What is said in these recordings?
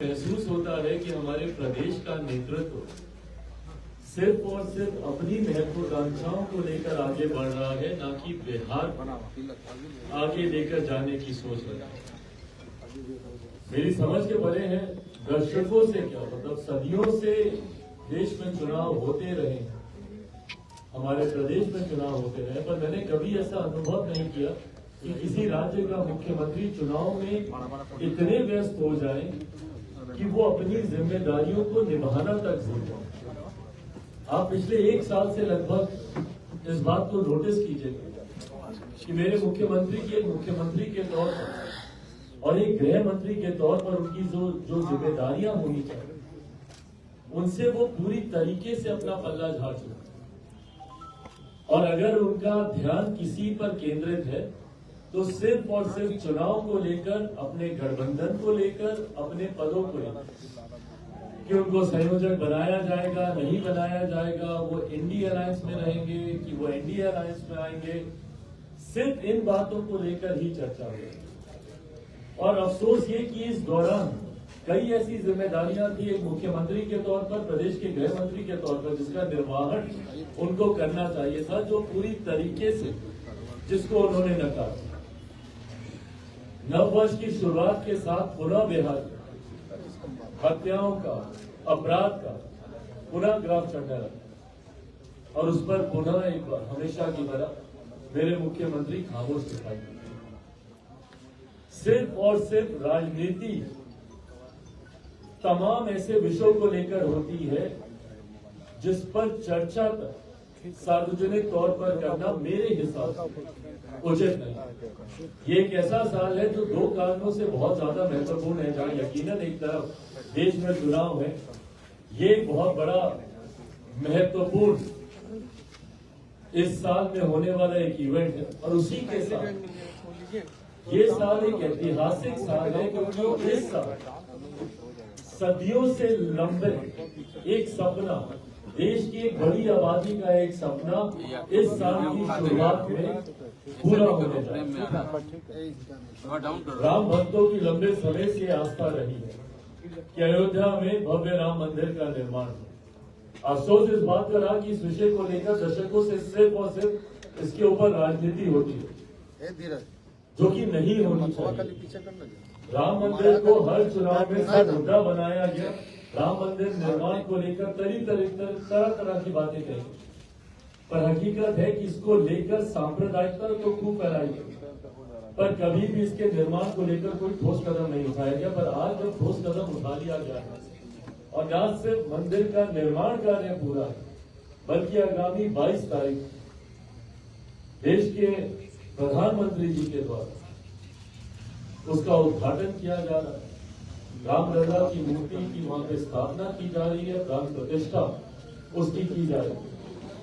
महसूस होता है कि हमारे प्रदेश का नेतृत्व सिर्फ और सिर्फ अपनी महत्वाकांक्षाओं को लेकर आगे बढ़ रहा है, ना कि बिहार आगे लेकर जाने की सोच रहा है। मेरी समझ के परे है, दशकों से क्या मतलब सदियों से देश में चुनाव होते रहे, हमारे प्रदेश में चुनाव होते रहे, पर मैंने कभी ऐसा अनुभव नहीं किया कि किसी राज्य का मुख्यमंत्री चुनाव में इतने व्यस्त हो जाए कि वो अपनी जिम्मेदारियों को निभाना तक भूल जाए। आप पिछले एक साल से लगभग इस बात को नोटिस कीजिए कि मेरे मुख्यमंत्री के तौर पर और एक गृह मंत्री के तौर पर उनकी जो जिम्मेदारियां होनी चाहिए, उनसे वो पूरी तरीके से अपना पल्ला झाड़ चुके। और अगर उनका ध्यान किसी पर केंद्रित है तो सिर्फ और सिर्फ चुनाव को लेकर, अपने गठबंधन को लेकर, अपने पदों को लेकर कि उनको संयोजक बनाया जाएगा, नहीं बनाया जाएगा, वो इंडी अलायंस में रहेंगे कि वो एनडीए अलायंस में आएंगे, सिर्फ इन बातों को लेकर ही चर्चा हुई। और अफसोस ये कि इस दौरान कई ऐसी जिम्मेदारियां थी एक मुख्यमंत्री के तौर पर, प्रदेश के गृह मंत्री के तौर पर, जिसका निर्वहन उनको करना चाहिए था, जो पूरी तरीके से जिसको उन्होंने नकारा। नववर्ष की शुरुआत के साथ पुनः बिहार हत्याओं का, अपराध का पुनः ग्राफ चढ़ने लगा और उस पर पुनः एक बार हमेशा की तरह मेरे मुख्यमंत्री खामोश दिखाई देते। सिर्फ और सिर्फ राजनीति तमाम ऐसे विषयों को लेकर होती है जिस पर चर्चा तक सार्वजनिक तौर पर करना मेरे हिसाब से उचित नहीं। ये एक ऐसा साल है जो दो कारणों से बहुत ज्यादा महत्वपूर्ण है। जहां यकीनन एक तरफ देश में चुनाव है, ये एक बहुत बड़ा महत्वपूर्ण इस साल में होने वाला एक इवेंट है, और उसी के साथ ये साल एक ऐतिहासिक साल है क्योंकि इस साल सदियों से लंबे एक सपना, देश की एक बड़ी आबादी का एक सपना इस साल की शुरुआत में पूरा होने जा रहा है। राम भक्तों की लंबे समय से आस्था रही है कि अयोध्या में भव्य राम मंदिर का निर्माण हो। अफसोस इस बात का रहा कि इस विषय को लेकर दशकों से सिर्फ और सिर्फ इसके ऊपर राजनीति होती है, जो कि नहीं होनी चाहिए। राम मंदिर को हर चुनाव में मुद्दा बनाया गया। राम मंदिर निर्माण को लेकर तरह तरह की बातें कही, पर हकीकत है कि इसको लेकर सांप्रदायिकता तो खूब फैलाई गई, पर कभी भी इसके निर्माण को लेकर कोई ठोस कदम नहीं उठाया गया। पर आज जब ठोस कदम उठा लिया गया और न सिर्फ मंदिर का निर्माण कार्य पूरा है, बल्कि आगामी 22 तारीख देश के प्रधानमंत्री जी के द्वारा उसका उद्घाटन किया जा रहा है। रामलला की मूर्ति की वहां पे स्थापना की जा रही है, प्राण प्रतिष्ठा उसकी की जा रही है।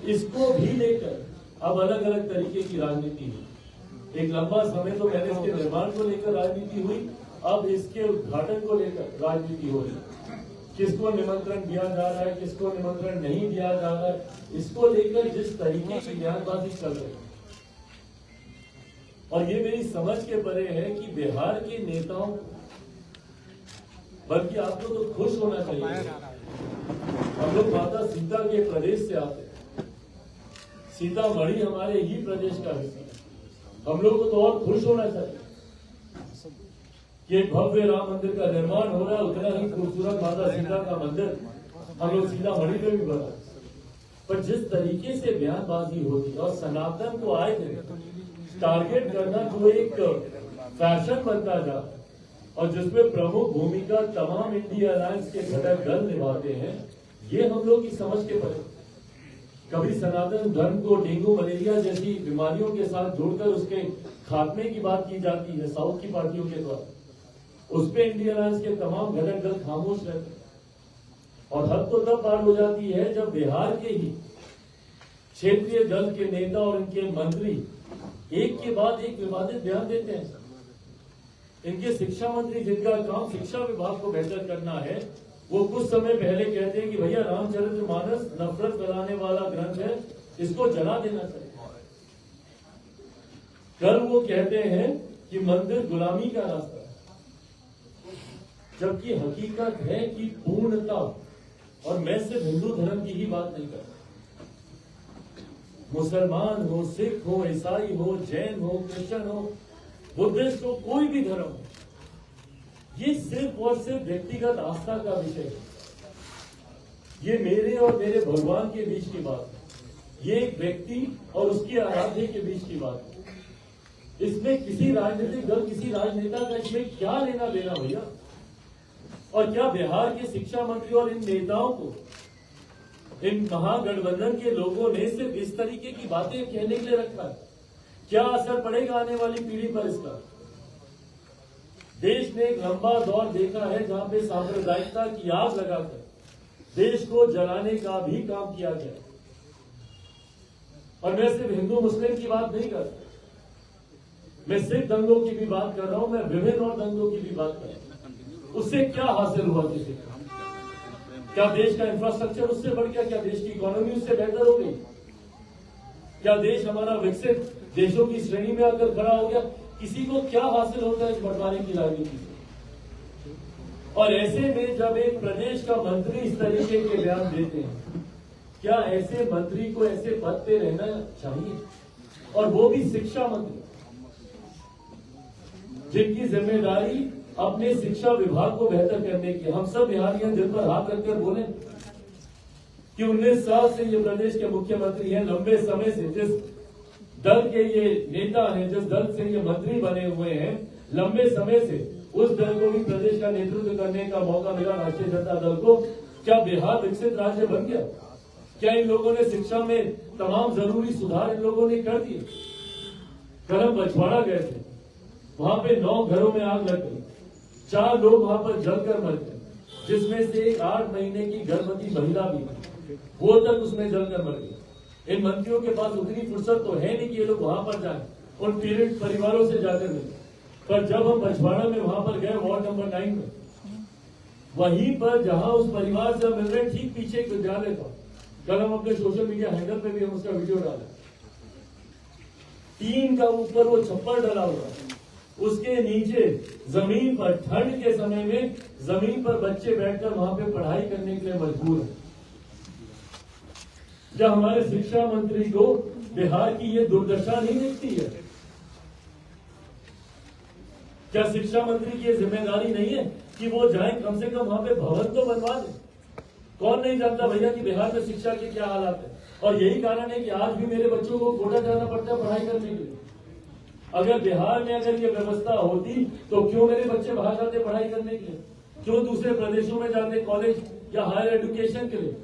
इसको भी लेकर अब अलग अलग तरीके की राजनीति हुई। एक लंबा समय तो पहले इसके निर्माण को लेकर राजनीति हुई, अब इसके उद्घाटन को लेकर राजनीति हो रही है। किसको निमंत्रण दिया जा रहा है, किसको निमंत्रण नहीं दिया जा रहा है, इसको लेकर जिस तरीके की बयानबाजी चल रही है, और ये मेरी समझ के परे है कि बिहार के नेताओं, बल्कि आपको तो खुश होना चाहिए। हम लोग माता सीता के प्रदेश से आते हैं, सीतामढ़ी हमारे ही प्रदेश का हिस्सा है। हम लोग को तो और खुश होना चाहिए कि एक भव्य राम मंदिर का निर्माण हो रहा है, उतना ही खूबसूरत माता सीता का मंदिर हम लोग सीतामढ़ी में भी बना। पर जिस तरीके से बयानबाजी होती है और सनातन को आए थे टारगेट करना जो एक फैशन बनता जा, और जिसमें प्रमुख भूमिका तमाम इंडिया अलायंस के घटक दल निभाते हैं, ये हम लोग की समझ के परे। कभी सनातन धर्म को डेंगू मलेरिया जैसी बीमारियों के साथ जोड़कर उसके खात्मे की बात की जाती है साउथ की पार्टियों के द्वारा, उस पे इंडिया अलायंस के तमाम घटक दल खामोश रहते। और हद तो तब पार हो जाती है जब बिहार के ही क्षेत्रीय दल के नेता और इनके मंत्री एक के बाद एक विवादित बयान देते हैं। इनके शिक्षा मंत्री, जिनका काम शिक्षा विभाग को बेहतर करना है, वो कुछ समय पहले कहते हैं कि भैया रामचरितमानस नफरत फैलाने वाला ग्रंथ है, इसको जला देना चाहिए। कल वो कहते हैं कि मंदिर गुलामी का रास्ता है। जबकि हकीकत है कि पूर्णता, और मैं सिर्फ हिंदू धर्म की ही बात नहीं कर रहा, मुसलमान हो, सिख हो, ईसाई हो, जैन हो, क्रिश्चियन हो, बुद्धिस्ट हो, कोई भी धर्म हो, ये सिर्फ और सिर्फ व्यक्तिगत आस्था का विषय है। ये मेरे और मेरे भगवान के बीच की बात है। ये एक व्यक्ति और उसकी आराध्य के बीच की बात है। इसमें किसी राजनीतिक दल, किसी राजनेता का इसमें क्या लेना देना भैया? और क्या बिहार के शिक्षा मंत्री और इन नेताओं को, इन महागठबंधन के लोगों ने सिर्फ इस तरीके की बातें कहने के लिए रखा है? क्या असर पड़ेगा आने वाली पीढ़ी पर इसका? देश ने एक लंबा दौर देखा है जहां पे सांप्रदायिकता की आग लगाकर देश को जलाने का भी काम किया गया। और मैं सिर्फ हिंदू मुस्लिम की बात नहीं कर रहा, मैं सिख दंगों की भी बात कर रहा हूं, मैं विभिन्न और दंगों की भी बात कर रहा हूं। उससे क्या हासिल हुआ किसी को? क्या देश का इंफ्रास्ट्रक्चर उससे बढ़ गया? क्या देश की इकोनॉमी उससे बेहतर हो गई? क्या देश हमारा विकसित देशों की श्रेणी में आकर खड़ा हो गया? किसी को क्या हासिल होता है इस बंटवारे की राजनीति से? और ऐसे में जब एक प्रदेश का मंत्री इस तरीके के बयान देते हैं, क्या ऐसे मंत्री को ऐसे पद पे रहना चाहिए? और वो भी शिक्षा मंत्री, जिनकी जिम्मेदारी अपने शिक्षा विभाग को बेहतर करने की। हम सब बिहारियों दिल पर हाथ रखकर बोले कि 19 साल से ये प्रदेश के मुख्यमंत्री हैं, लंबे समय से जिस दल के ये नेता हैं, जिस दल से ये मंत्री बने हुए हैं, लंबे समय से उस दल को भी प्रदेश का नेतृत्व करने का मौका मिला, राष्ट्रीय जनता दल को। क्या बिहार विकसित राज्य बन गया? क्या इन लोगों ने शिक्षा में तमाम जरूरी सुधार इन लोगों ने कर दिए? कल हम बछवाड़ा गए थे, वहां पे 9 घरों में आग लग गई, 4 लोग वहां पर जलकर मर गए, जिसमें से एक 8 महीने की गर्भवती महिला भी, वो तक उसमें जलकर मर गई। इन मंत्रियों के पास उतनी फुर्सत तो है नहीं कि ये लोग वहां पर जाएं, उन पीड़ित परिवारों से जाकर मिले। पर जब हम बछवाड़ा में वहां पर गए, वार्ड नंबर 9 में, वहीं पर जहां उस परिवार से मिल रहे, ठीक पीछे एक विद्यालय था। कल हम अपने सोशल मीडिया हैंडल पे भी हम उसका वीडियो डाले। टीन का ऊपर वो छप्पर डला हुआ, उसके नीचे जमीन पर ठंड के समय में जमीन पर बच्चे बैठकर वहां पे पढ़ाई करने के लिए मजबूर हैं। जब हमारे शिक्षा मंत्री को बिहार की ये दुर्दशा नहीं दिखती है? क्या शिक्षा मंत्री की ये जिम्मेदारी नहीं है कि वो जाए, कम से कम वहां पे भवन तो बनवा दे? कौन नहीं जानता भैया कि बिहार में शिक्षा के क्या हालात है? और यही कारण है कि आज भी मेरे बच्चों को कोटा जाना पड़ता है पढ़ाई करने के लिए। अगर बिहार में अगर ये व्यवस्था होती तो क्यों मेरे बच्चे बाहर जाते पढ़ाई करने के लिए? क्यों दूसरे प्रदेशों में जाते कॉलेज या हायर एजुकेशन के लिए?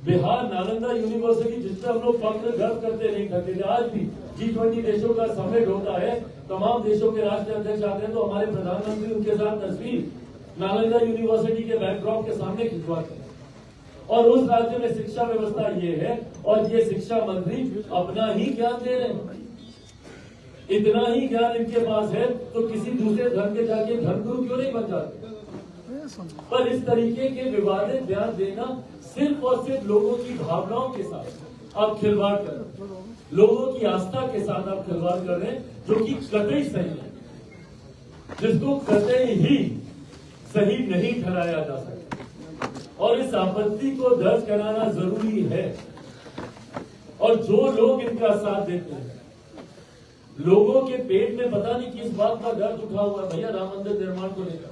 बिहार नालंदा यूनिवर्सिटी, जिससे हम लोग फख्र गर्व करते नहीं करते थे, आज भी G20 देशों का समिट होता है, तमाम देशों के राष्ट्रीय अध्यक्ष आते हैं, तो हमारे प्रधानमंत्री उनके साथ तस्वीर नालंदा यूनिवर्सिटी के बैकड्रॉप के सामने खिंचवाते हैं। और उस राज्य में शिक्षा व्यवस्था ये है, और ये शिक्षा मंत्री अपना ही ज्ञान दे रहे हैं। इतना ही ज्ञान इनके पास है तो किसी दूसरे धर्म के जाके धर्मगुरु क्यों नहीं बन जाते? पर इस तरीके के विवादित बयान देना सिर्फ और सिर्फ लोगों की भावनाओं के साथ आप खिलवाड़ कर रहे हैं, लोगों की आस्था के साथ आप खिलवाड़ कर रहे हैं, जो कि कतई सही है, जिसको कतई ही सही नहीं ठहराया जा सकता। और इस आपत्ति को दर्ज कराना जरूरी है। और जो लोग इनका साथ देते हैं, लोगों के पेट में पता नहीं किस बात का दर्द उठा हुआ है भैया, राम मंदिर निर्माण को लेकर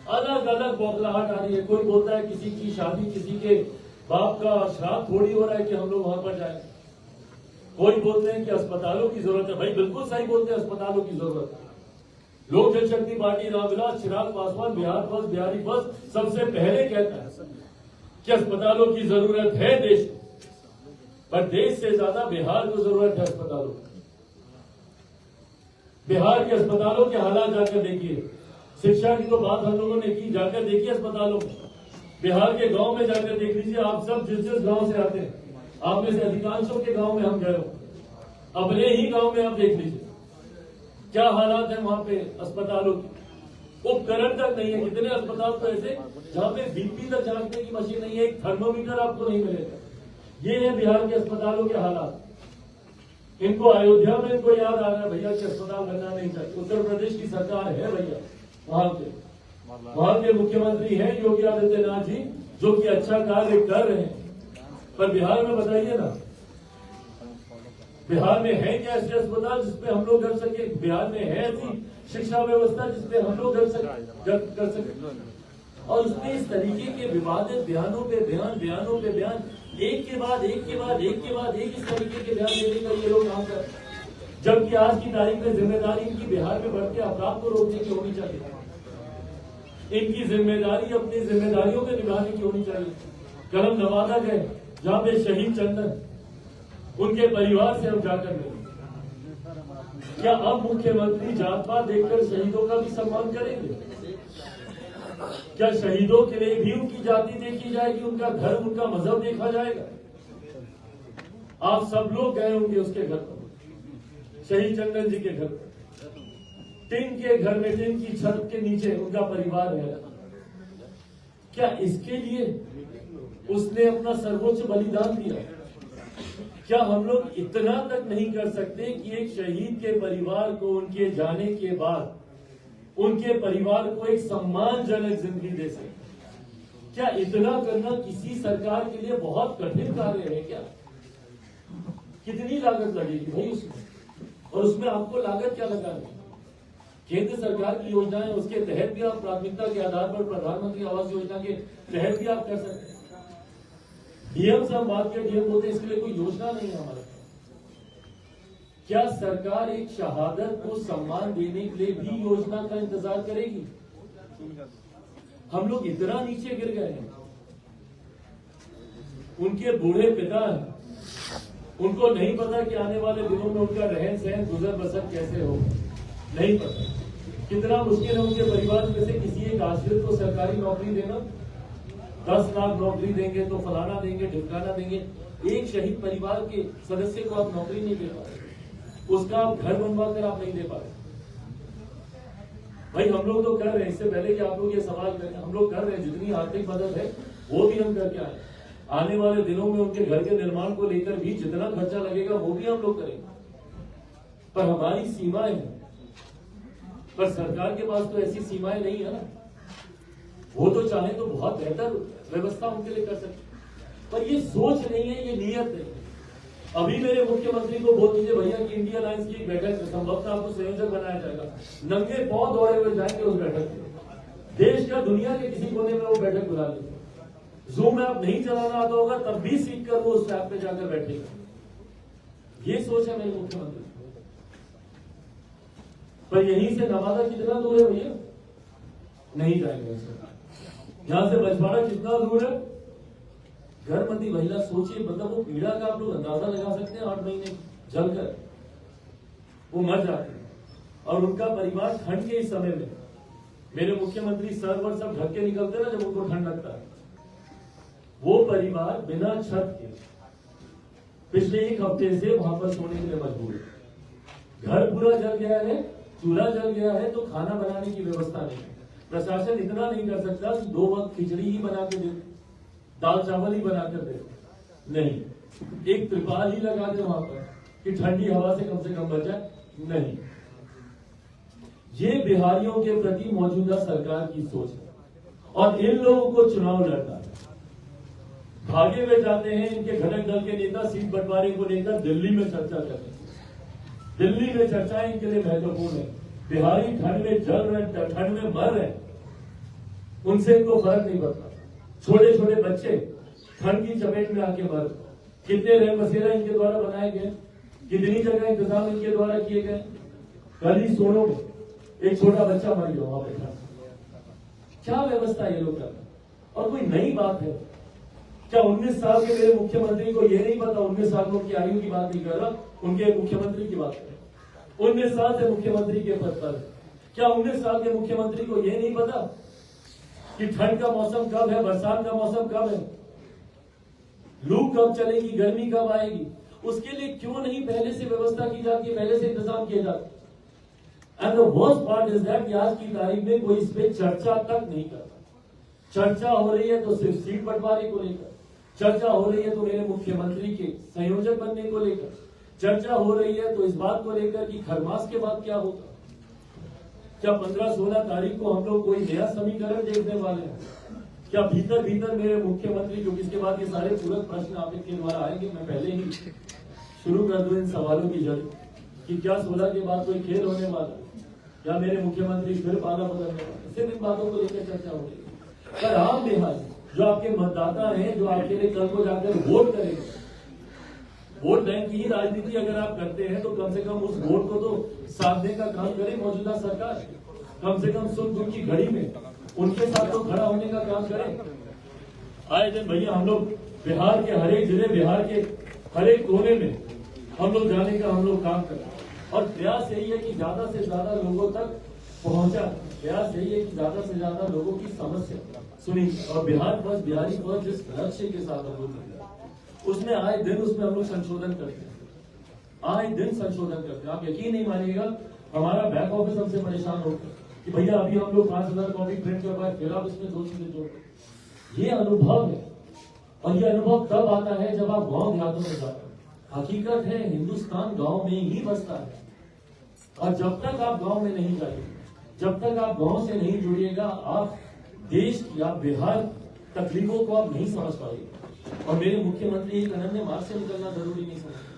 अलग अलग बौखलाहट आ रही है। कोई बोलता है किसी की शादी, किसी के बाप का श्राद्ध थोड़ी हो रहा है कि हम लोग वहां पर जाएं। कोई बोलते हैं कि अस्पतालों की जरूरत है। भाई बिल्कुल सही बोलते हैं, अस्पतालों की जरूरत है। लोक जनशक्ति party Ramvilas Chirag Paswan Bihar first, Bihari first सबसे पहले कहता है कि अस्पतालों की जरूरत है देश को, पर देश से ज्यादा बिहार को जरूरत है अस्पतालों की। बिहार के अस्पतालों के हालात जाकर देखिए। शिक्षा की तो बात हम लोगों ने की, जाकर देखिए अस्पतालों में, बिहार के गांव में जाकर देख लीजिए। आप सब जिस जिस गांव से आते हैं, आप में से अधिकांशों के गांव में हम गए हो, अपने ही गांव में आप देख लीजिए क्या हालात है वहां पे अस्पतालों की। उपकरण तक नहीं है। कितने अस्पताल तो ऐसे जहां पे बीपी तक जांचने की मशीन नहीं है, एक थर्मोमीटर आपको नहीं मिलेगा। ये है बिहार के अस्पतालों के हालात। इनको अयोध्या में इनको याद आ रहा है भैया कि अस्पताल बनना नहीं चाहिए। उत्तर प्रदेश की सरकार है भैया, वहां के मुख्यमंत्री हैं योगी आदित्यनाथ जी, जो कि अच्छा कार्य कर रहे हैं। पर बिहार में बताइए ना, बिहार में है क्या ऐसे अस्पताल जिसपे हम लोग कर सके? बिहार में है ऐसी शिक्षा व्यवस्था जिसपे हम लोग कर सके? और उसमें इस तरीके के विवादित बयानों पे बयान, एक के बाद एक इस तरीके के बयान देने का ये लोग काम कर रहे हैं। जबकि आज की तारीख में जिम्मेदारी इनकी बिहार में बढ़ते अपराध को रोकने की होनी चाहिए। इनकी जिम्मेदारी अपनी जिम्मेदारियों को निभाने की होनी चाहिए। कल नवादा गए, जहां पे शहीद चंदन उनके परिवार से हम जाकर मिले। क्या अब मुख्यमंत्री जात पात देखकर शहीदों का भी सम्मान करेंगे? क्या शहीदों के लिए भी उनकी जाति देखी जाएगी, उनका धर्म, उनका मजहब देखा जाएगा? आप सब लोग गए होंगे उसके घर पर, शहीद चंदन जी के घर पर। टिन के घर में, टिन की छत के नीचे उनका परिवार है। क्या इसके लिए उसने अपना सर्वोच्च बलिदान दिया? क्या हम लोग इतना तक नहीं कर सकते कि एक शहीद के परिवार को उनके जाने के बाद उनके परिवार को एक सम्मानजनक जिंदगी दे सके? क्या इतना करना किसी सरकार के लिए बहुत कठिन कार्य है क्या? कितनी लागत लगेगी भाई उसमें? और उसमें आपको लागत क्या लगानी? केंद्र सरकार की योजनाएं, उसके तहत भी आप प्राथमिकता के आधार पर प्रधानमंत्री आवास योजना के तहत भी आप कर सकते हैं। डीएम से हम बात के डीएम बोलते हैं, इसके लिए कोई योजना नहीं है हमारे पास। क्या सरकार एक शहादत को सम्मान देने के लिए भी योजना का इंतजार करेगी? हम लोग इतना नीचे गिर गए हैं। उनके बूढ़े पिता हैं, उनको नहीं पता कि आने वाले दिनों में उनका रहन सहन, गुजर बसर कैसे हो, नहीं पता। कितना मुश्किल है उनके परिवार में से किसी एक आश्रित को सरकारी नौकरी देना। 10 लाख नौकरी देंगे तो फलाना देंगे, ढिमकाना देंगे। एक शहीद परिवार के सदस्य को आप नौकरी नहीं दे पा रहे, उसका आप घर बनवा कर आप नहीं दे पा रहे। भाई हम लोग तो कर रहे हैं, इससे पहले कि आप लोग ये सवाल करें, हम लोग कर रहे हैं। जितनी आर्थिक मदद है वो भी हम करके आए। आने वाले दिनों में उनके घर के निर्माण को लेकर भी जितना खर्चा लगेगा वो भी हम लोग करेंगे। पर हमारी सीमाएं हैं, पर सरकार के पास तो ऐसी सीमाएं नहीं है ना। वो तो चाहे तो बहुत बेहतर व्यवस्था उनके लिए कर सकते, पर ये सोच नहीं है, ये नीयत नहीं है। अभी मेरे मुख्यमंत्री को बोल दीजिए भैया कि इंडिया अलायंस की एक बैठक संभवतः आपको संयोजक बनाया जाएगा, नंगे पांव दौड़े हुए जाएंगे उस बैठक में। देश का, दुनिया के किसी कोने में वो बैठक बुला लीजिए। जूम में आप नहीं चलाना आता होगा तब भी सीख कर वो उस ऐप पे जाकर बैठेगा। ये सोच है मेरे मुख्यमंत्री। पर यहीं से नवादा कितना दूर है भैया? नहीं जाएंगे। यहां से बछवाड़ा कितना दूर है? गर्भवती महिला, सोचिए, मतलब वो पीड़ा का आप लोग अंदाजा लगा सकते हैं। 8 महीने जलकर वो मर जाते हैं और उनका परिवार ठंड के इस समय में, मेरे मुख्यमंत्री सर्वर सब ढक के निकलते हैं ना जब उनको ठंड लगता है, वो परिवार बिना छत के पिछले 1 हफ्ते से वहां पर सोने के लिए मजबूर है। घर पूरा जल गया है, चूल्हा जल गया है, तो खाना बनाने की व्यवस्था नहीं है। प्रशासन इतना नहीं कर सकता कि 2 वक्त खिचड़ी ही बना के दे, दाल चावल ही बनाकर दे, नहीं, एक त्रिपाल ही लगा दे वहां पर कि ठंडी हवा से कम बच जाए, नहीं। ये बिहारियों के प्रति मौजूदा सरकार की सोच है और इन लोगों को चुनाव लड़ना है। भागे हुए जाते हैं इनके घटक दल के नेता सीट बंटवारे को लेकर दिल्ली में चर्चा करते हैं। दिल्ली में चर्चाएं इनके लिए महत्वपूर्ण है। बिहारी ठंड में जल रहे, ठंड में मर रहे, उनसे इनको फर्क नहीं पड़ता। छोटे छोटे बच्चे ठंड की चपेट में आके मर, कितने रह बसेरा इनके द्वारा बनाए गए, कितनी जगह इंतजाम इनके द्वारा किए गए। कल ही सोनो में एक छोटा बच्चा मर गया वहां पे। क्या व्यवस्था ये लोग कर रहे हैं? और कोई नई बात है क्या? 19 साल के मेरे मुख्यमंत्री को ये नहीं पता? 19 साल की आयु की बात नहीं कर रहा, उनके मुख्यमंत्री की बात कर। 19 साल से मुख्यमंत्री के पद पर, क्या 19 साल के मुख्यमंत्री को ये नहीं पता कि ठंड का मौसम कब है, बरसात का मौसम कब है, लू कब चलेगी, गर्मी कब आएगी? उसके लिए क्यों नहीं पहले से व्यवस्था की जाती है, पहले से इंतजाम किए जाते? And the worst part is that आज की तारीख में कोई इस पे चर्चा तक नहीं करता। चर्चा हो रही है तो सिर्फ सीट बंटवारे को लेकर, चर्चा हो रही है तो मेरे मुख्यमंत्री के संयोजक बनने को लेकर, चर्चा हो रही है तो इस बात को लेकर कि खरमास के बाद क्या होगा। क्या 15-16 तारीख को हम लोग कोई नया समीकरण देखने वाले हैं? क्या भीतर भीतर मेरे मुख्यमंत्री, क्योंकि इसके बाद ये सारे पूरक प्रश्न आपके द्वारा आएंगे, मैं पहले ही शुरू कर दूं इन सवालों की जड़ कि क्या 16 के बाद कोई खेल होने वाला, क्या मेरे मुख्यमंत्री फिर पाला बदलने वाले, सिर्फ इन बातों को लेकर चर्चा हो रही है। पर आम बिहार जो आपके मतदाता हैं, जो आपके लिए कल को जाकर वोट करेंगे, वोट बैंक की ही राजनीति अगर आप करते हैं तो कम से कम उस वोट को तो साधने का काम करे मौजूदा सरकार। कम से कम सुख दुख की घड़ी में उनके साथ तो खड़ा होने का काम करें। आए दिन भैया हम लोग बिहार के हर एक जिले, बिहार के हर एक कोने में हम लोग जाने का हम लोग काम करें और प्रयास यही है कि ज्यादा से ज्यादा लोगों तक पहुंचा। प्रयास यही है कि ज्यादा से ज्यादा लोगों की समस्या सुनी और बिहार फर्स्ट, बिहारी फर्स्ट जिस लक्ष्य के साथ हम लोग उसमें आए दिन उसमें हम लोग संशोधन करते हैं, आए दिन संशोधन करते हैं। आप यकीन नहीं मानिएगा, हमारा बैक ऑफिस हमसे परेशान होता है कि भैया अभी हम लोग 5000 कॉपी प्रिंट कर पाए, फिर आप इसमें 2 चीजें जोड़। ये अनुभव है और ये अनुभव तब आता है जब आप गांव देहातों में जाते हैं। हकीकत है हिंदुस्तान गांव में ही बसता है और जब तक आप गांव में नहीं जाइए, जब तक आप गांव से नहीं जुड़िएगा, आप देश की, आप बिहार तकलीफों को आप नहीं समझ पाएंगे। और मेरे मुख्यमंत्री एक अनन्य मार्ग से निकलना जरूरी नहीं समझते।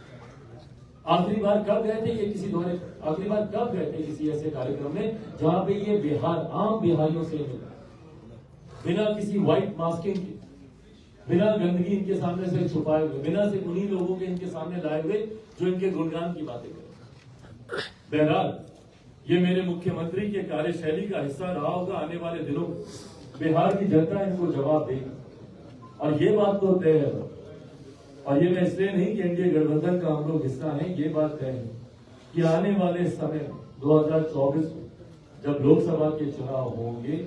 आखिरी बार कब गए थे ये किसी दौरे, आखिरी बार कब गए थे किसी ऐसे कार्यक्रम में जहां पे ये बिहार आम बिहारियों से मिला, बिना किसी व्हाइट मास्किंग के, बिना गंदगी इनके सामने से छुपाए हुए, बिना से उन्हीं लोगों के इनके सामने लाए हुए जो इनके गुणगान की बातें करें। बहरहाल ये मेरे मुख्यमंत्री के कार्यशैली का हिस्सा रहा होगा। आने वाले दिनों में बिहार की जनता इनको जवाब देगी और ये बात तो तय है। और ये मैं इसलिए नहीं कि एनडीए गठबंधन का हम लोग हिस्सा हैं, ये बात तय है कि आने वाले समय 2024 में जब लोकसभा के चुनाव होंगे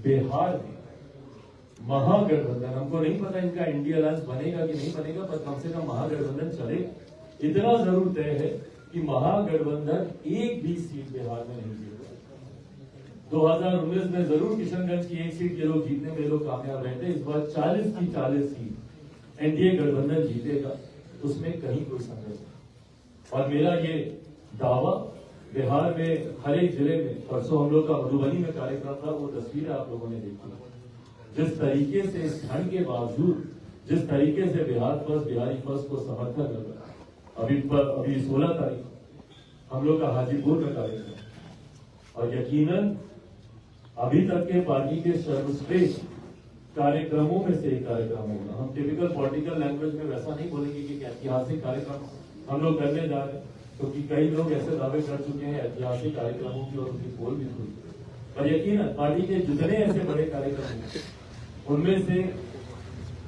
बिहार में महागठबंधन, हमको नहीं पता इनका इंडिया अलायंस बनेगा कि नहीं बनेगा, पर कम से कम महागठबंधन चले। इतना जरूर तय है कि महागठबंधन एक भी सीट बिहार में नहीं जीतेगा। 2019 में जरूर किशनगंज की एक सीट ये लोग जीतने में लोग कामयाब रहे थे। इस बार 40 की 40 सीट एनडीए गठबंधन जीतेगा, उसमें कहीं कोई संदेह नहीं। और मेरा ये दावा बिहार में हर एक जिले में, परसों हम लोग का मधुबनी में कार्यक्रम था, वो तस्वीर आप लोगों ने देखी। जिस तरीके से इस ठंड के बावजूद जिस तरीके से बिहार फर्स्ट, बिहारी फर्स्ट को समर्थन मिल रहा है। अभी 16 तारीख हम लोग का हाजीपुर में कार्यक्रम और यकीनन अभी तक के पार्टी के सर्वश्रेष्ठ कार्यक्रमों में से एक कार्यक्रम होगा। हम टिपिकल पॉलिटिकल लैंग्वेज में वैसा नहीं बोलेंगे कि ऐतिहासिक कार्यक्रम हम लोग करने जा रहे हैं, क्योंकि कई लोग ऐसे दावे कर चुके हैं ऐतिहासिक कार्यक्रमों की और उनकी पोल भी खुल। और यकीनन पार्टी के जितने ऐसे बड़े कार्यक्रम हैं उनमें से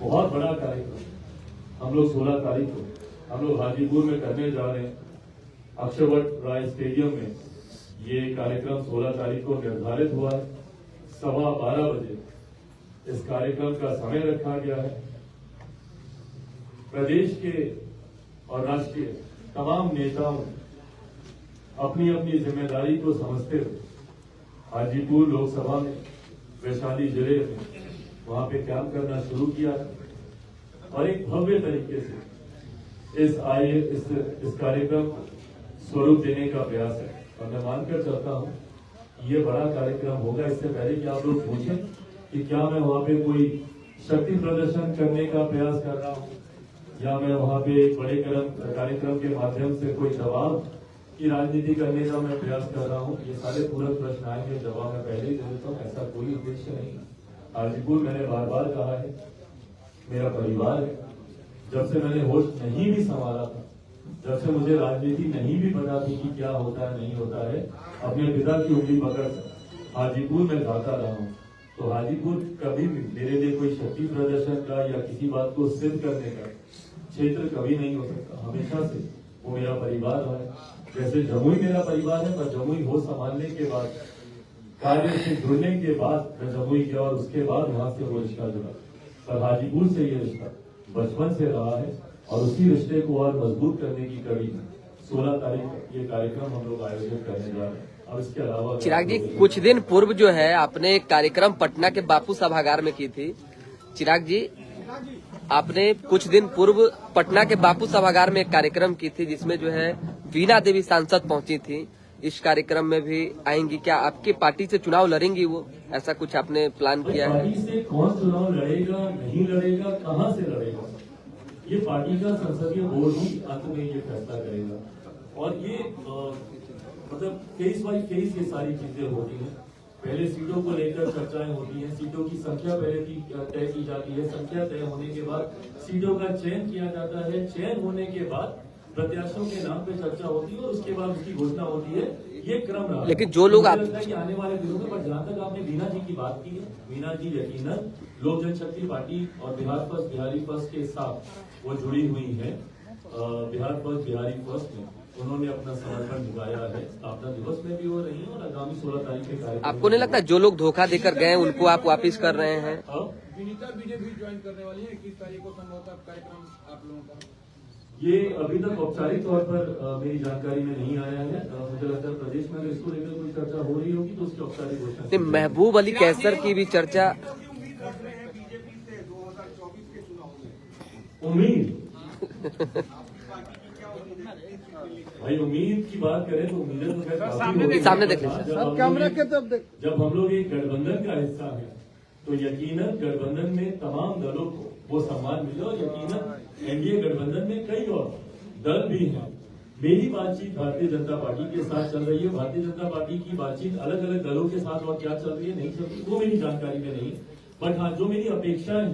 बहुत बड़ा कार्यक्रम हम लोग 16 तारीख को हम लोग हाजीपुर में करने जा रहे हैं। अक्षरवट राय स्टेडियम में ये कार्यक्रम 16 तारीख को निर्धारित हुआ है। 12:15 बजे इस कार्यक्रम का समय रखा गया है। प्रदेश के और राष्ट्रीय तमाम नेताओं अपनी अपनी जिम्मेदारी को समझते हुए हाजीपुर लोकसभा में, वैशाली जिले में वहां पे काम करना शुरू किया और एक भव्य तरीके से इस कार्यक्रम को स्वरूप देने का प्रयास है। और मैं मानकर चलता हूं ये बड़ा कार्यक्रम होगा। इससे पहले कि आप लोग पूछें कि क्या मैं वहां पे कोई शक्ति प्रदर्शन करने का प्रयास कर रहा हूं या मैं वहां पे एक बड़े कार्यक्रम के माध्यम से कोई दबाव की राजनीति करने का मैं प्रयास कर रहा हूं, ये सारे पूरक प्रश्न आएंगे, जवाब मैं पहले ही दे देता हूं। ऐसा कोई उद्देश्य नहीं। हाजीपुर मैंने बार बार कहा है मेरा परिवार है। जब से मैंने होश नहीं भी संभाला था, जब से मुझे राजनीति नहीं भी पता थी कि क्या होता है नहीं होता है, अपने पिता की उंगली पकड़ हाजीपुर में जाता रहा हूँ। तो हाजीपुर कभी भी मेरे लिए कोई शक्ति प्रदर्शन का या किसी बात को सिद्ध करने का क्षेत्र कभी नहीं हो सकता। हमेशा से वो मेरा परिवार रहा है। जैसे जमुई मेरा परिवार है, पर जमुई हो संभालने के बाद, कार्य से जुड़ने के बाद मैं जमुई गया और उसके बाद वहां से वो रिश्ता जुड़ा। पर हाजीपुर से ये रिश्ता बचपन से रहा है और उसी रिश्ते को और मजबूत करने की कड़ी 16 तारीख ये कार्यक्रम हम लोग आयोजित करने जा रहे हैं। और इसके अलावा चिराग जी, कुछ दिन पूर्व जो है आपने एक कार्यक्रम पटना के बापू सभागार में की थी। चिराग जी, आपने कुछ दिन पूर्व पटना के बापू सभागार में एक कार्यक्रम की थी जिसमें जो है वीणा देवी सांसद पहुंची थी। इस कार्यक्रम में भी आएंगी? क्या आपकी पार्टी से चुनाव लड़ेंगी वो? ऐसा कुछ आपने प्लान किया है? पार्टी से कौन चुनाव लड़ेगा, नहीं लड़ेगा, कहां से लड़ेगा, ये पार्टी का संसदीय बोर्ड ही अंत में ये फैसला करेगा। और ये मतलब फेस बाई फेस ये सारी चीजें होती हैं। पहले सीटों को लेकर चर्चाएं होती हैं, सीटों की संख्या पहले तय की जाती है, संख्या तय होने के बाद सीटों का चयन किया जाता है, चयन होने के बाद प्रत्याशियों के नाम पे चर्चा होती है और उसके बाद उसकी घोषणा होती है। ये क्रम रहा। लेकिन जो लोग आप आने वाले दिनों में, पर जहां तक आपने वीणा जी की बात की है, वीणा जी यकीनन लोक जनशक्ति पार्टी और बिहार फर्स्ट बिहारी फर्स्ट के साथ वो जुड़ी हुई है। बिहार फर्स्ट बिहारी फर्स्ट में उन्होंने अपना समर्थन दिखाया है, स्थापना दिवस में भी हो रही है और आगामी 16 तारीख के कार्यक्रम। आपको नहीं लगता जो लोग धोखा देकर गए उनको आप वापिस कर रहे हैं? विनीता बीजेपी ज्वाइन करने वाली है 21 तारीख को संभवतः कार्यक्रम आप लोगों का। ये अभी तक औपचारिक तौर पर मेरी जानकारी में नहीं आया है। मुझे लगता है प्रदेश में अगर इसको लेकर कोई चर्चा हो रही होगी तो उसकी औपचारिक घोषणा। महबूब अली कैसर की भी चर्चा। उम्मीद भाई, उम्मीद की बात करें तो उम्मीदें तो सामने देख लीजिए जब हम लोग एक गठबंधन का हिस्सा है तो यकीनन गठबंधन में तमाम दलों को वो सम्मान मिले और यकीनन एनडीए गठबंधन में कई और दल भी हैं। मेरी बातचीत भारतीय जनता पार्टी के साथ चल रही है। भारतीय जनता पार्टी की बातचीत अलग अलग दलों के साथ और क्या चल रही है, नहीं चल रही, वो मेरी जानकारी में नहीं। बट हाँ, जो मेरी अपेक्षा है,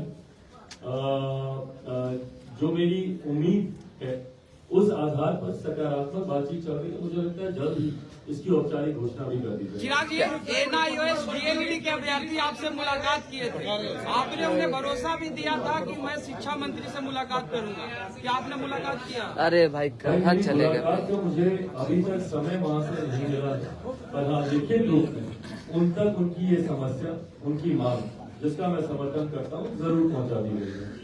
जो मेरी उम्मीद है, उस आधार पर सकारात्मक बातचीत चल रही है। मुझे लगता है जल्द ही इसकी औपचारिक घोषणा भी कर दी जाएगी। चिराग जी, एनआईओएस डीएलईडी के अभ्यर्थी आपसे मुलाकात किए थे, आपने उन्हें भरोसा भी दिया था कि मैं शिक्षा मंत्री से मुलाकात करूंगा, क्या आपने मुलाकात किया? अरे भाई कहाँ चले गए? तो मुझे अभी तक समय वहाँ से नहीं मिला है, पर हाँ लिखित रूप में उन तक उनकी ये समस्या, उनकी मांग, जिसका मैं समर्थन करता हूँ, जरूर पहुँचा दी गई है।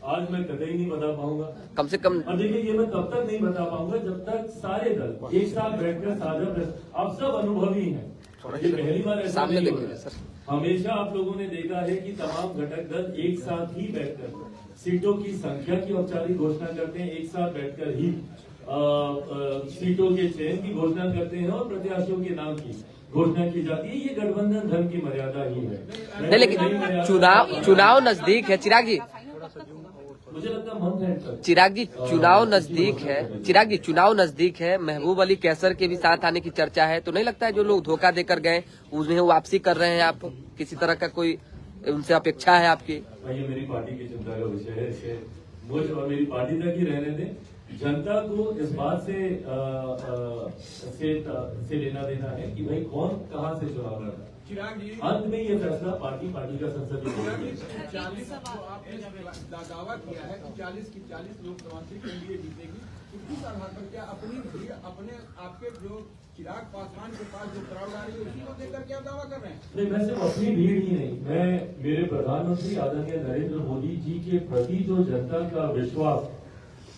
आज मैं कतई नहीं बता पाऊंगा, कम से कम। और देखिए, ये मैं तब तक नहीं बता पाऊंगा जब तक सारे दल एक साथ बैठकर साझा। आप सब अनुभवी हैं, ये पहली बार ऐसा सामने नहीं देखिए हुआ। सर। हमेशा आप लोगों ने देखा है कि तमाम घटक दल एक साथ ही बैठकर सीटों की संख्या की औपचारिक घोषणा करते हैं, एक साथ बैठकर ही सीटों के चयन की घोषणा करते हैं और प्रत्याशियों के नाम की घोषणा की जाती है। ये गठबंधन धर्म की मर्यादा ही है। नहीं, लेकिन चुनाव नजदीक है चिराग जी। मुझे लगता है चिराग जी चुनाव नजदीक है। चिराग जी चुनाव नजदीक है, महबूब अली कैसर के भी साथ आने की चर्चा है, तो नहीं लगता है जो लोग धोखा देकर गए उन्हें वापसी कर रहे हैं आप? किसी तरह का कोई उनसे अपेक्षा है आपकी? ये मेरी पार्टी की चिंता का विषय है, इसे मुझ और मेरी पार्टी तक ही रहने दें। जनता को इस बात से लेना देना है कि भाई कौन कहां से चुनाव लड़ रहा है। चिराग जी, अंत में ये फैसला पार्टी का संसदीय बोर्ड चिराग जी, करेगा। 40 आपने दावा किया है कि 40 की 40 लोकसभा सीट एनडीए जीतेगी, इस आधार पर क्या अपनी भीड़, अपने आपके जो चिराग पासवान के पास जो क्राउड आ रही है उसी को देखकर क्या दावा कर रहे हैं? नहीं, मैं सिर्फ अपनी भीड़ ही नहीं, मैं मेरे प्रधानमंत्री आदरणीय नरेंद्र मोदी जी के प्रति जो जनता का विश्वास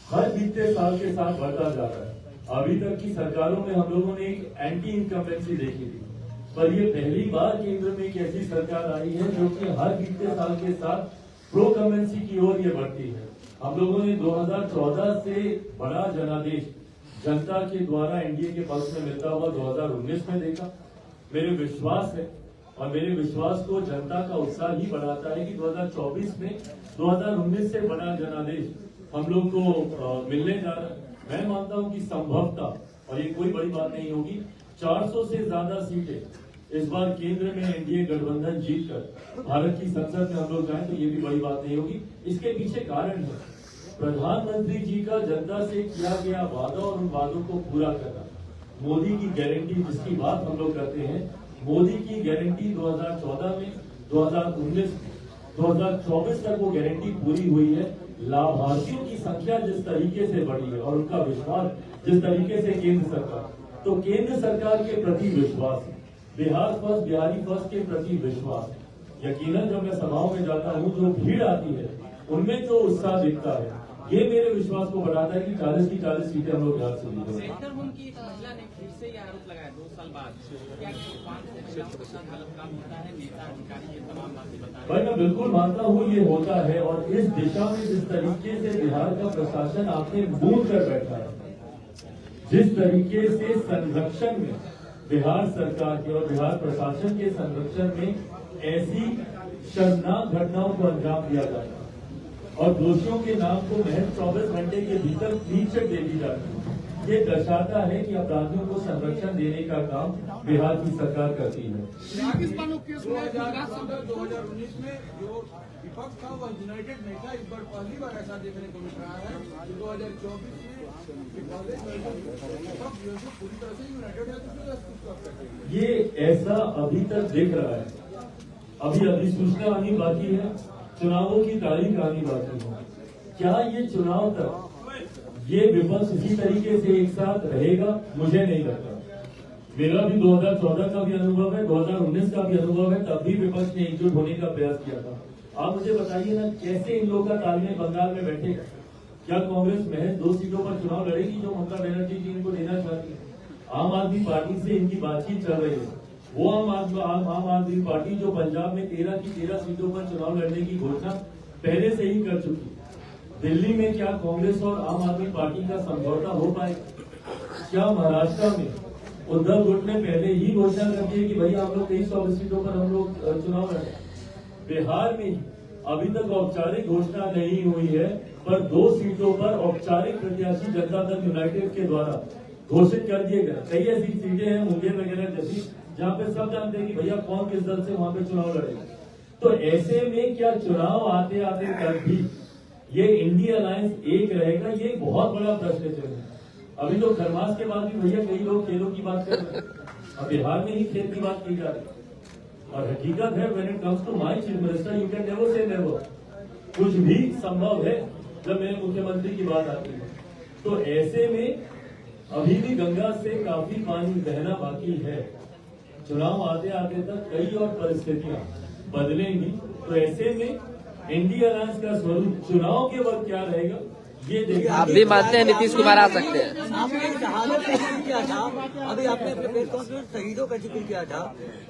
हर बीते साल के साथ बढ़ता जा रहा है। अभी तक की सरकारों में हम लोगों ने एक एंटी इनकम्बेंसी देखी थी, पर ये पहली बार केंद्र में एक ऐसी सरकार आई है जो कि हर बीते साल के साथ प्रो कम्बेंसी की ओर ये बढ़ती है। हम लोगों ने 2014 से बड़ा जनादेश जनता के द्वारा एनडीए के पक्ष में मिलता हुआ 2019 में देखा। मेरे विश्वास है और मेरे विश्वास को जनता का उत्साह ही बढ़ाता है कि 2024 में 2019 से बड़ा जनादेश हम लोग को मिलने जा रहा है। मैं मानता हूं कि संभवतः, और ये कोई बड़ी बात नहीं होगी, 400 से ज्यादा सीटें इस बार केंद्र में एनडीए गठबंधन जीतकर भारत की संसद में हम लोग जाएं तो ये भी बड़ी बात नहीं होगी। इसके पीछे कारण है प्रधानमंत्री जी का जनता से किया गया वादा और उन वादों को पूरा करना। मोदी की गारंटी जिसकी बात हम लोग करते हैं, मोदी की गारंटी 2014 में, 2019 में, 2024 तक वो गारंटी पूरी हुई है। लाभार्थियों की संख्या जिस तरीके से बढ़ी है और उनका विश्वास जिस तरीके से केंद्र सरकार, तो केंद्र सरकार के प्रति विश्वास, बिहार फर्स्ट बिहारी फर्स्ट के प्रति विश्वास, यकीनन जब मैं सभाओं में जाता हूं जो भीड़ आती है उनमें जो उत्साह दिखता है, ये मेरे विश्वास को बढ़ाता है कि 40 की 40 सीटें हम लोग यहाँ से जीतेंगे। सेंटर होम की एक महिला ने फिर से ये आरोप लगाया 2 साल बाद, क्या 5 महिलाओं के साथ गलत काम होता है? नेता अधिकारी ये तमाम बातें बता रहे हैं। भाई मैं बिल्कुल मानता हूँ ये होता है, और इस दिशा में जिस तरीके से बिहार का प्रशासन आपने बूंद कर बैठा है, जिस तरीके से संरक्षण में बिहार सरकार के और बिहार प्रशासन के संरक्षण में ऐसी शर्मनाक घटनाओं को अंजाम दिया जाता है और दोषियों के नाम को महज 24 घंटे के भीतर क्लीन चिट दे दी जाती है, ये दर्शाता है कि अपराधियों को संरक्षण देने का काम बिहार की सरकार करती है। 2019 में जो विपक्ष था वह यूनाइटेड नहीं था। इस बार पहली बार ऐसा देखने को मिल रहा है कि 2024 में विपक्ष जो है पूरी तरह से यूनाइटेड है। ये ऐसा अभी तक दिख रहा है। अभी अधिसूचना आनी बाकी है, चुनावों की तारीख आनी बाकी है। क्या ये चुनाव तक ये विपक्ष इसी तरीके से एक साथ रहेगा? मुझे नहीं लगता। मेरा भी 2014 का भी अनुभव है, 2019 का भी अनुभव है, तब भी विपक्ष ने एकजुट होने का प्रयास किया था। आप मुझे बताइए ना, कैसे इन लोगों का तालमेल बंगाल में बैठेगा? क्या कांग्रेस महज 2 सीटों पर चुनाव लड़ेगी जो ममता बनर्जी जी इनको देना चाहती है? आम आदमी पार्टी से इनकी बातचीत चल रही है। वो आम आदमी पार्टी जो पंजाब में 13 की 13 सीटों पर चुनाव लड़ने की घोषणा पहले से ही कर चुकी है। दिल्ली में क्या कांग्रेस और आम आदमी पार्टी का समझौता हो पाएगा? क्या महाराष्ट्र में उद्धव गुट ने पहले ही घोषणा कर दी है कि भैया हम लोग 23 सीटों पर हम लोग चुनाव लड़े? बिहार में अभी तक औपचारिक घोषणा नहीं हुई है, पर 2 सीटों पर औपचारिक प्रत्याशी जनता दल यूनाइटेड के द्वारा घोषित कर दिए गए। कई ऐसी सीटें हैं मुंगेर वगैरह जैसी, जहाँ पे सब जानते हैं कि भैया कौन किस दल से वहां पे चुनाव लड़ेगा। तो ऐसे में क्या चुनाव आते आते तक भी ये इंडिया अलायंस एक रहेगा? ये बहुत बड़ा प्रश्न है। अभी तो खरमास के बाद भी भैया कई लोग खेलों की बात कर रहे हैं, अब बिहार में ही खेल की बात की जा रही है। और हकीकत है, when it comes to my chief minister, you can never say never. कुछ भी संभव है जब मेरे मुख्यमंत्री की बात आती है। तो ऐसे में अभी भी गंगा से काफी पानी बहना बाकी है। चुनाव आते आते तक कई और परिस्थितियां बदलेंगी। तो ऐसे में इंडिया अलायंस का स्वरूप चुनाव के वक्त क्या रहेगा, ये देखिए। आप भी मानते हैं नीतीश कुमार आ सकते हैं? आपने शहादत का जिक्र किया था, अभी आपने अपने प्रेस कॉन्फ्रेंस शहीदों का जिक्र किया था।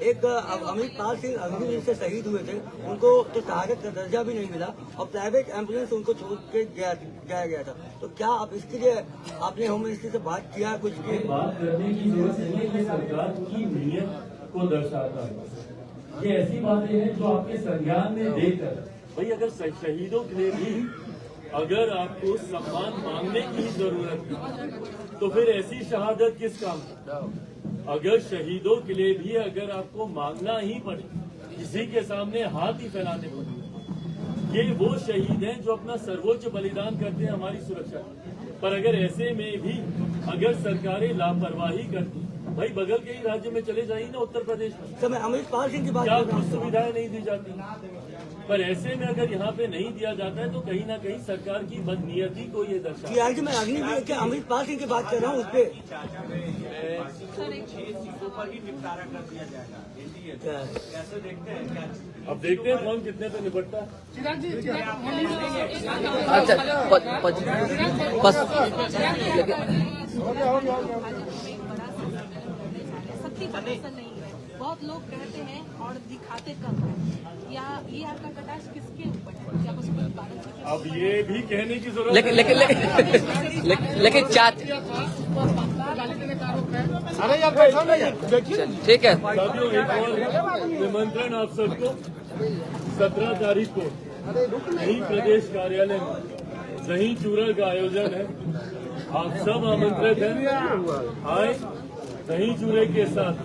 एक अमृतपाल सिंह अग्निवीर से शहीद हुए थे, उनको तो शहादत का दर्जा भी नहीं मिला और प्राइवेट एम्बुलेंस उनको छोड़ के जाया गया था। तो क्या आप इसके लिए आपने होम मिनिस्ट्री से बात किया? कुछ बात करने की जरूरत नहीं है, सरकार की नीयत को दर्शाता है। ये ऐसी बातें हैं जो आपके संज्ञान में देकर, भाई अगर शहीदों के लिए भी अगर आपको सम्मान मांगने की ही जरूरत है तो फिर ऐसी शहादत किस काम की? अगर शहीदों के लिए भी अगर आपको मांगना ही पड़े, किसी के सामने हाथ ही फैलाने पड़े, ये वो शहीद हैं जो अपना सर्वोच्च बलिदान करते हैं हमारी सुरक्षा। पर अगर ऐसे में भी अगर सरकारें लापरवाही करती, भाई बगल के ही राज्य में चले जाइए ना, उत्तर प्रदेश में, समय अमृतपाल सिंह की बात क्या कर रहा कुछ हूं। सुविधाएं नहीं दी जाती? पर ऐसे में अगर यहाँ पे नहीं दिया जाता है तो कहीं ना कहीं सरकार की बदनीयती को ये दर्शाता है। जीआरडी में अग्निवीर के अमृतपाल सिंह की बात कर रहा हूँ, उस पर 6 सीटों पर ही निपटारा कर दिया जाएगा। कैसे देखते हैं? क्या अब देखते हैं कौन कितने पे निपटता है। सत्ती पसंद नहीं है। बहुत लोग कहते हैं और दिखाते कम है। या ये आपका कटाक्ष किसके ऊपर है? क्या बस कोई बात है? अब ये भी कहने की जरूरत लेकिन लेकिन लेकिन अरे यार पैसा नहीं है, देखिए ठीक है। साथियों, एक और निमंत्रण आप सबको 17 तारीख को यही प्रदेश कार्यालय में दही चूरन का आयोजन है। आप सब आमंत्रित हैं, आए दही चूरे के साथ।